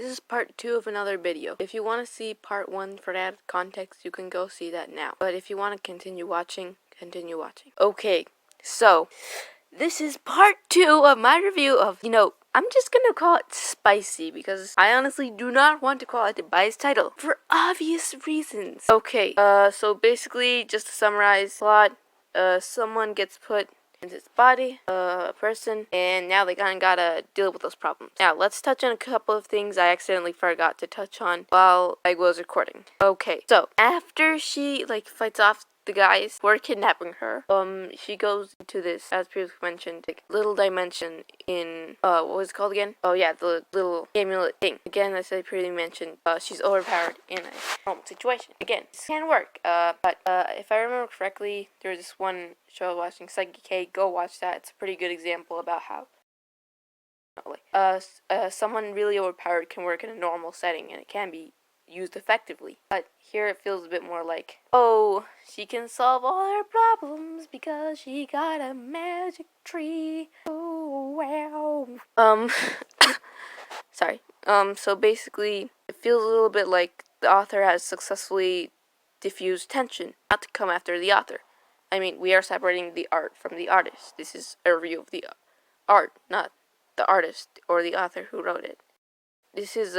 This is part 2 of another video. If you want to see part 1 for that context, you can go see that now. But if you want to continue watching, continue watching. Okay, so this is part 2 of my review of, I'm just gonna call it spicy because I honestly do not want to call it by its title for obvious reasons. Okay, so basically, just to summarize plot, someone gets put into his body, a person, and now they kind of gotta deal with those problems. Now, let's touch on a couple of things I accidentally forgot to touch on while I was recording. Okay, so after she, fights off the guys who are kidnapping her, she goes into this, as previously mentioned, little dimension in, what was it called again? Oh yeah, the little amulet thing. Again, as I previously mentioned, she's overpowered in a normal situation. Again, this can work, but if I remember correctly, there was this one show I was watching, Psychic K, go watch that. It's a pretty good example about how someone really overpowered can work in a normal setting, and it can be used effectively. But here it feels a bit more like, oh, she can solve all her problems because she got a magic tree. Oh, wow. Sorry. So basically, it feels a little bit like the author has successfully diffused tension, not to come after the author. I mean, we are separating the art from the artist. This is a review of the art, not the artist or the author who wrote it. This is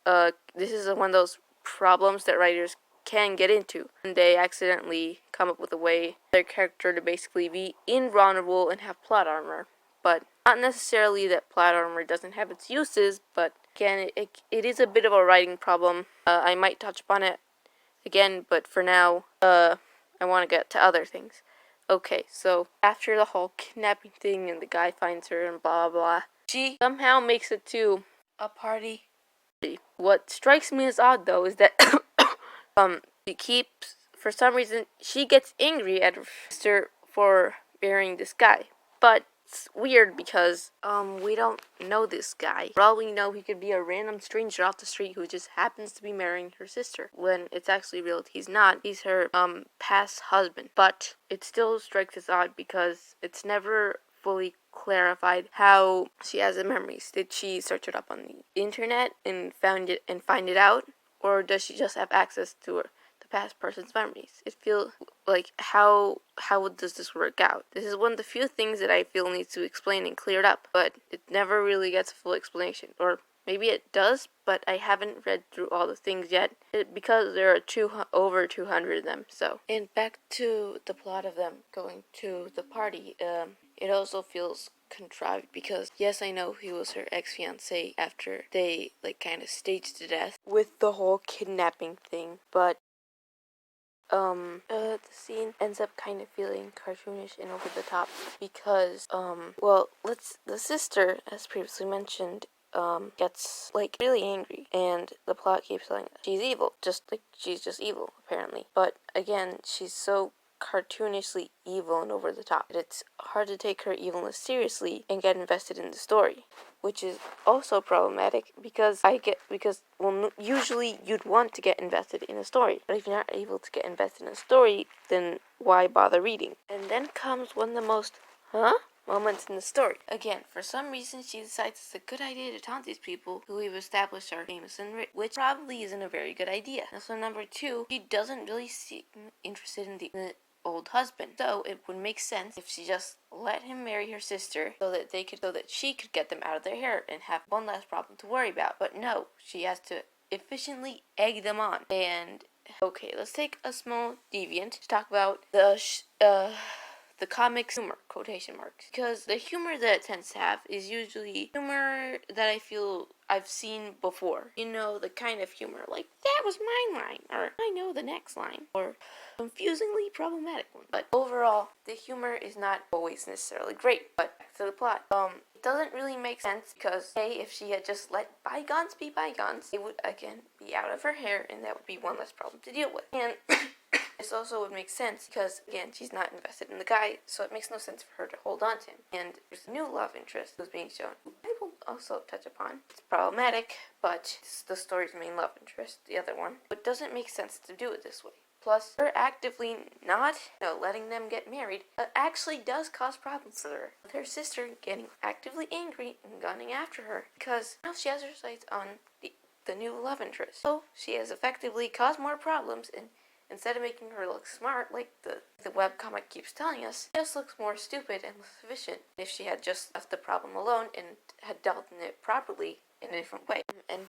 one of those problems that writers can get into, and they accidentally come up with a way for their character to basically be invulnerable and have plot armor. But not necessarily that plot armor doesn't have its uses, but again, it is a bit of a writing problem. I might touch upon it again, but for now, I want to get to other things. Okay, so after the whole kidnapping thing and the guy finds her and blah blah blah, she somehow makes it to a party. What strikes me as odd, though, is that she keeps, for some reason, she gets angry at her sister for marrying this guy. But it's weird because, we don't know this guy. For all we know, he could be a random stranger off the street who just happens to be marrying her sister, when it's actually real. He's not. He's her, past husband. But it still strikes as odd because it's never fully clarified how she has the memories. Did she search it up on the internet and find it out, or does she just have access to the past person's memories? It feels like how does this work out? This is one of the few things that I feel needs to be explained and cleared up, but it never really gets a full explanation. Or maybe it does, but I haven't read through all the things yet, because there are over 200 of them. So, and back to the plot of them going to the party. It also feels contrived because, yes, I know he was her ex-fiance after they kind of staged to death with the whole kidnapping thing, but the scene ends up kind of feeling cartoonish and over the top because, the sister, as previously mentioned, gets really angry, and the plot keeps telling us she's evil, she's just evil, apparently. But again, she's so cartoonishly evil and over the top that it's hard to take her evilness seriously and get invested in the story, which is also problematic because usually you'd want to get invested in a story, but if you're not able to get invested in a story, then why bother reading? And then comes one of the most moments in the story. Again, for some reason, she decides it's a good idea to taunt these people who we've established are famous and rich, which probably isn't a very good idea. And so number 2, she doesn't really seem interested in the old husband. So it would make sense if she just let him marry her sister so that she could get them out of their hair and have one less problem to worry about. But no, she has to efficiently egg them on. And okay, let's take a small deviant to talk about the comic's humor, quotation marks, because the humor that it tends to have is usually humor that I feel I've seen before. The kind of humor like, that was my line, or I know the next line, or confusingly problematic one. But overall, the humor is not always necessarily great. But back to the plot. It doesn't really make sense because, hey, if she had just let bygones be bygones, it would again be out of her hair, and that would be one less problem to deal with. And this also would make sense because, again, she's not invested in the guy, so it makes no sense for her to hold on to him. And there's a new love interest who's being shown, who I will also touch upon. It's problematic, but it's the story's main love interest, the other one. But it doesn't make sense to do it this way. Plus, her actively not, letting them get married actually does cause problems for her. With her sister getting actively angry and gunning after her because now she has her sights on the new love interest. So she has effectively caused more problems, and instead of making her look smart like the webcomic keeps telling us, she just looks more stupid and less efficient if she had just left the problem alone and had dealt in it properly in a different way. And